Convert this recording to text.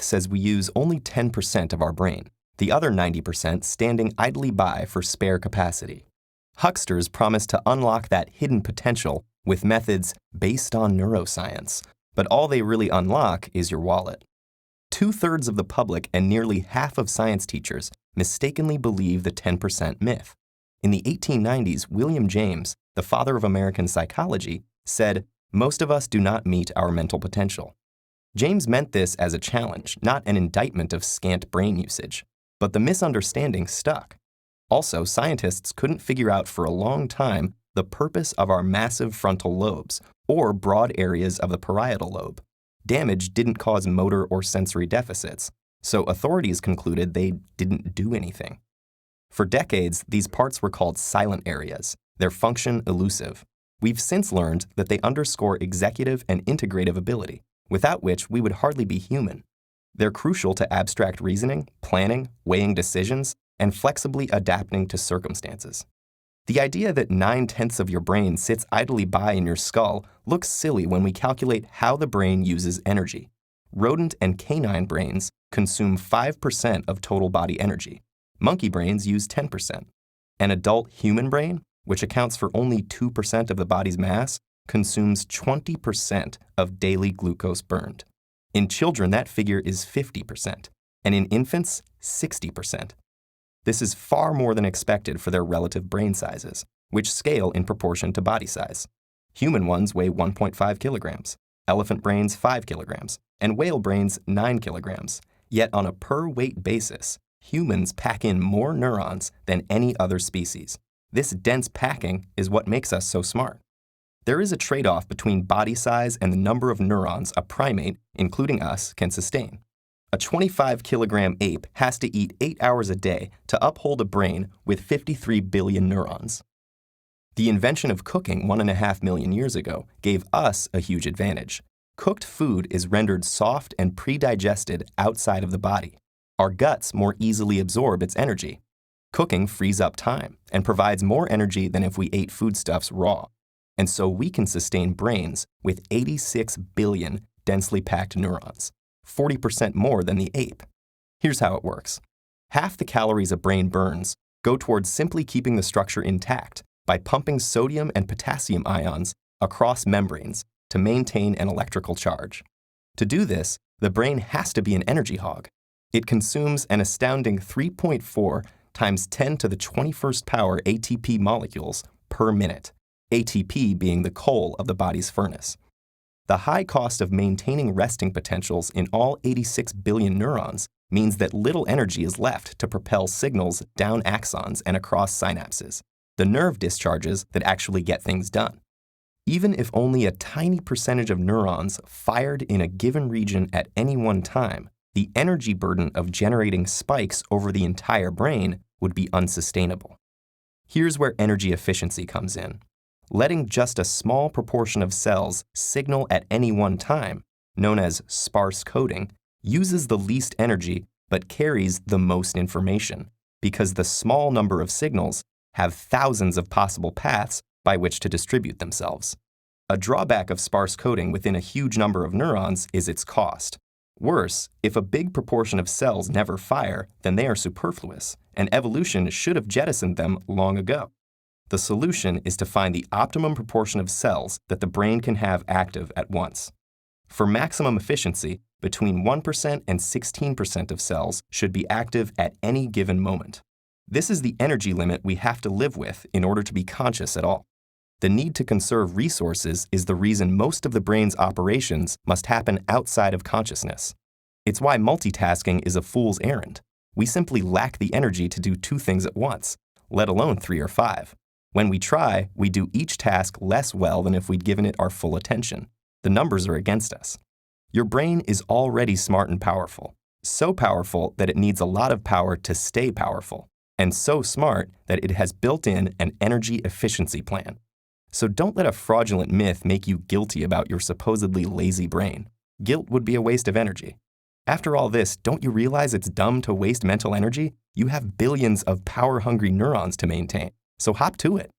says we use only 10% of our brain, the other 90% standing idly by for spare capacity. Hucksters promise to unlock that hidden potential with methods based on neuroscience, but all they really unlock is your wallet. 2/3 of the public and nearly half of science teachers mistakenly believe the 10% myth. In the 1890s, William James, the father of American psychology, said, "Most of us do not meet our mental potential." James meant this as a challenge, not an indictment of scant brain usage. But the misunderstanding stuck. Also, scientists couldn't figure out for a long time the purpose of our massive frontal lobes, or broad areas of the parietal lobe. Damage didn't cause motor or sensory deficits, so authorities concluded they didn't do anything. For decades, these parts were called silent areas, their function elusive. We've since learned that they underscore executive and integrative ability, without which we would hardly be human. They're crucial to abstract reasoning, planning, weighing decisions, and flexibly adapting to circumstances. The idea that 9/10 of your brain sits idly by in your skull looks silly when we calculate how the brain uses energy. Rodent and canine brains consume 5% of total body energy. Monkey brains use 10%. An adult human brain, which accounts for only 2% of the body's mass, consumes 20% of daily glucose burned. In children, that figure is 50%, and in infants, 60%. This is far more than expected for their relative brain sizes, which scale in proportion to body size. Human ones weigh 1.5 kilograms, elephant brains 5 kilograms, and whale brains 9 kilograms. Yet on a per-weight basis, humans pack in more neurons than any other species. This dense packing is what makes us so smart. There is a trade-off between body size and the number of neurons a primate, including us, can sustain. A 25-kilogram ape has to eat 8 hours a day to uphold a brain with 53 billion neurons. The invention of cooking 1.5 million years ago gave us a huge advantage. Cooked food is rendered soft and pre-digested outside of the body. Our guts more easily absorb its energy. Cooking frees up time and provides more energy than if we ate foodstuffs raw. And so we can sustain brains with 86 billion densely packed neurons, 40% more than the ape. Here's how it works. Half the calories a brain burns go towards simply keeping the structure intact by pumping sodium and potassium ions across membranes to maintain an electrical charge. To do this, the brain has to be an energy hog. It consumes an astounding 3.4 times 10 to the 21st power ATP molecules per minute. ATP being the coal of the body's furnace. The high cost of maintaining resting potentials in all 86 billion neurons means that little energy is left to propel signals down axons and across synapses, the nerve discharges that actually get things done. Even if only a tiny percentage of neurons fired in a given region at any one time, the energy burden of generating spikes over the entire brain would be unsustainable. Here's where energy efficiency comes in. Letting just a small proportion of cells signal at any one time, known as sparse coding, uses the least energy but carries the most information, because the small number of signals have thousands of possible paths by which to distribute themselves. A drawback of sparse coding within a huge number of neurons is its cost. Worse, if a big proportion of cells never fire, then they are superfluous, and evolution should have jettisoned them long ago. The solution is to find the optimum proportion of cells that the brain can have active at once. For maximum efficiency, between 1% and 16% of cells should be active at any given moment. This is the energy limit we have to live with in order to be conscious at all. The need to conserve resources is the reason most of the brain's operations must happen outside of consciousness. It's why multitasking is a fool's errand. We simply lack the energy to do 2 things at once, let alone 3 or 5. When we try, we do each task less well than if we'd given it our full attention. The numbers are against us. Your brain is already smart and powerful, so powerful that it needs a lot of power to stay powerful, and so smart that it has built in an energy efficiency plan. So don't let a fraudulent myth make you guilty about your supposedly lazy brain. Guilt would be a waste of energy. After all this, don't you realize it's dumb to waste mental energy? You have billions of power-hungry neurons to maintain. So hop to it.